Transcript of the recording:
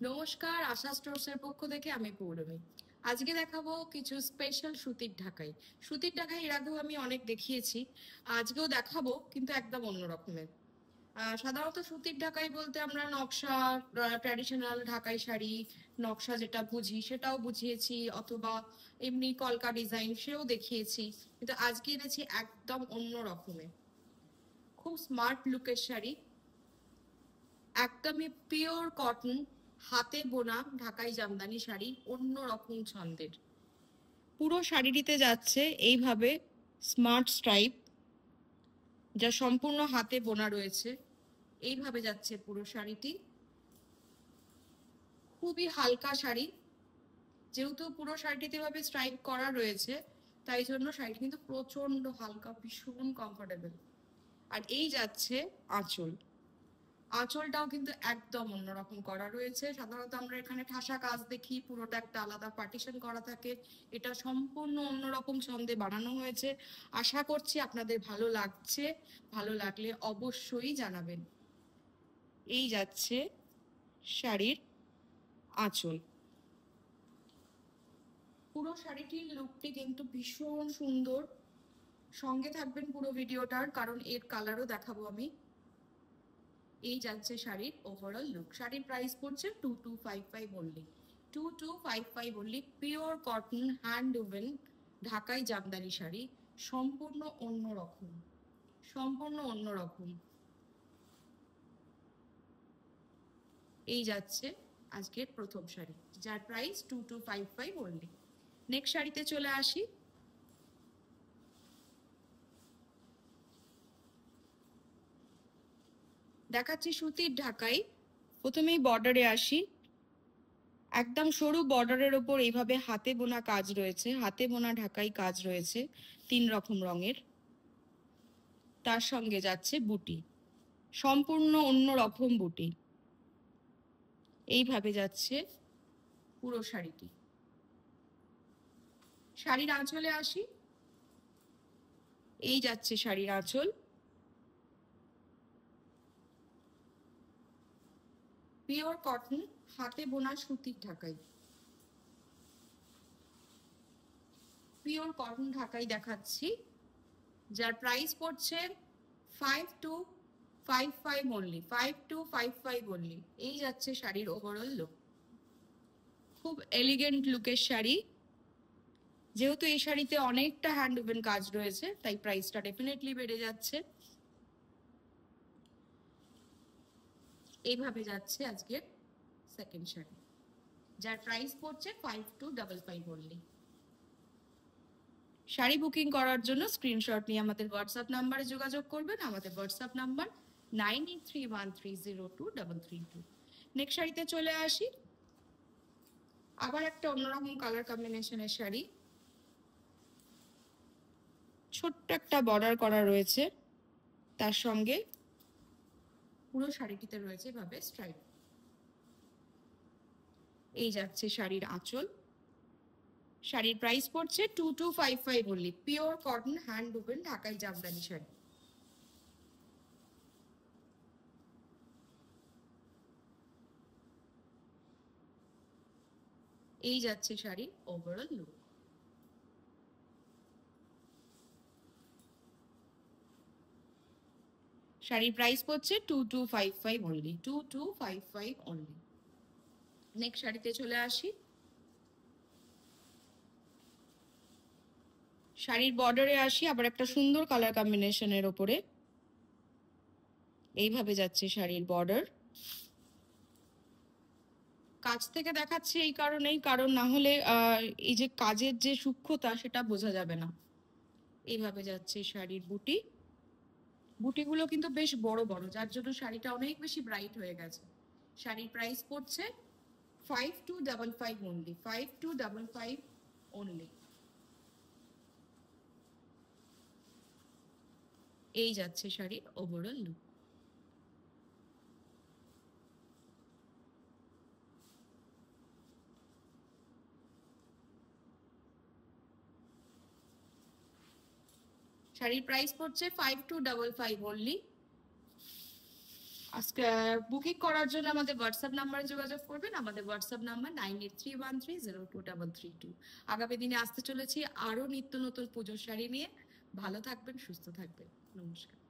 নমস্কার, আশা স্টোরসের পক্ষ থেকে আমি পৌলমী। আজকে দেখাবো কিছু স্পেশাল সুতির ঢাকাই। সুতির ঢাকাই এর আগেও আমি অনেক দেখিয়েছি, আজকেও দেখাবো, কিন্তু একদম অন্য রকমের। সাধারণত সুতির ঢাকাই বলতে আমরা নকশা, ট্র্যাডিশনাল ঢাকাই শাড়ি নকশা যেটা বুঝি সেটাও বুঝিয়েছি, অথবা এমনি কলকা ডিজাইন সেও দেখিয়েছি, কিন্তু আজকে এনেছি একদম অন্য রকমের, খুব স্মার্ট লুকের শাড়ি। একদমই পিওর কটন, হাতে বোনা ঢাকাই জামদানি শাড়ি, অন্য রকম ছন্দের। পুরো শাড়িটিতে যাচ্ছে এইভাবে স্মার্ট স্ট্রাইপ, যা সম্পূর্ণ হাতে বোনা রয়েছে। এইভাবে যাচ্ছে পুরো শাড়িটি, খুবই হালকা শাড়ি। যেহেতু পুরো শাড়িটিতে এভাবে স্ট্রাইপ করা রয়েছে, তাই জন্য শাড়িটি কিন্তু প্রচন্ড হালকা, ভীষণ কমফোর্টেবল। আর এই যাচ্ছে আঁচল। আঁচলটাও কিন্তু একদম অন্যরকম করা রয়েছে। সাধারণত আমরা এখানে ঠাসা কাজ দেখি, পুরোটা একটা আলাদা পার্টিশন করা থাকে, এটা সম্পূর্ণ অন্যরকম ছন্দে বানানো হয়েছে। আশা করছি আপনাদের ভালো লাগছে, ভালো লাগলে অবশ্যই জানাবেন। এই যাচ্ছে শাড়ির আঁচল। পুরো শাড়িটির লুকটি কিন্তু ভীষণ সুন্দর। সঙ্গে থাকবেন পুরো ভিডিওটার, কারণ এর কালারও দেখাবো আমি। এই যাচ্ছে শাড়ির ওভারঅল লুক। শাড়ির প্রাইস পড়ছে 2255 only. 2255 only. Pure cotton hand woven ঢাকাই জামদানি শাড়ি, সম্পূর্ণ অন্য রকম, সম্পূর্ণ অন্য রকম। এই যাচ্ছে আজকের প্রথম শাড়ি, যার প্রাইস 2255 অনলি। নেক্সট শাড়িতে চলে আসি। দেখাচ্ছি সুতির ঢাকাই। প্রথমেই বর্ডারে আসি। একদম সরু বর্ডারের ওপর এইভাবে হাতে বোনা কাজ রয়েছে, হাতে বোনা ঢাকাই কাজ রয়েছে 3 রকম রঙের। তার সঙ্গে যাচ্ছে বুটি, সম্পূর্ণ অন্য রকম বুটি। এইভাবে যাচ্ছে পুরো শাড়িটি। শাড়ির আঁচলে আসি। এই যাচ্ছে শাড়ির আঁচল। পিওর কটন হাতে বোনা সুতির ঢাকাই, পিওর কটন ঢাকাই দেখাচ্ছি, যার প্রাইস পড়ছে 5255 অনলি। 5255 অনলি। এই যাচ্ছে শাড়ির ওভারঅল লুক। খুব এলিগেন্ট লুকের শাড়ি। যেহেতু এই শাড়িতে অনেকটা হ্যান্ড উভেন কাজ রয়েছে, তাই প্রাইসটা ডেফিনেটলি বেড়ে যাচ্ছে। এইভাবে যাচ্ছে আজকের সেকেন্ড শাড়ি, যার প্রাইস পড়ছে 5255 অনলি। শাড়ি বুকিং করার জন্য স্ক্রিনশট নিয়ে আমাদের হোয়াটসঅ্যাপ নাম্বারে যোগাযোগ করবেন। আমাদের হোয়াটসঅ্যাপ নাম্বার 9831302332। নেক্সট শাড়িতে চলে আসি। আবার একটা অন্যরকম কালার কম্বিনেশনের শাড়ি, ছোট্ট একটা বর্ডার করা রয়েছে, তার সঙ্গে পুরো শাড়িটিতে রয়েছে এভাবে স্ট্রাইপ। এই যাচ্ছে শাড়ির আঁচল। শাড়ির প্রাইস পড়ছে 2255 only. Pure cotton hand woven ঢাকাই জামদানি শাড়ি। এই যাচ্ছে শাড়ির ওভারঅল লুক। শাড়ির প্রাইস পড়ছে 2255 অনলি। 2255 অনলি। নেক্সট শাড়িতে চলে আসি। শাড়ির বর্ডারে আসি, আবার একটা সুন্দর কালার কম্বিনেশনের ওপরে। এইভাবে যাচ্ছে শাড়ির বর্ডার। কাছ থেকে দেখাচ্ছি এই কারণেই, কারণ না হলে এই যে কাজের যে সূক্ষ্মতা সেটা বোঝা যাবে না। এইভাবে যাচ্ছে শাড়ির বুটি। বুটিগুলো কিন্তু বেশ বড় বড়, যার জন্য শাড়িটা অনেক বেশি ব্রাইট হয়ে গেছে। শাড়ির প্রাইস পড়ছে 5255 অনলি। 5255 অনলি। এই যাচ্ছে শাড়ির ওভারঅল লুক। শাড়ির প্রাইস পড়ছে 5255 অনলি। আজকে বুকিং করার জন্য আমাদের হোয়াটসঅ্যাপ নাম্বারে যোগাযোগ করবেন। আমাদের হোয়াটসঅ্যাপ নাম্বার 9831302232। আগামী দিনে আসতে চলেছি আরো নিত্য নতুন পুজোর শাড়ি নিয়ে। ভালো থাকবেন, সুস্থ থাকবেন। নমস্কার।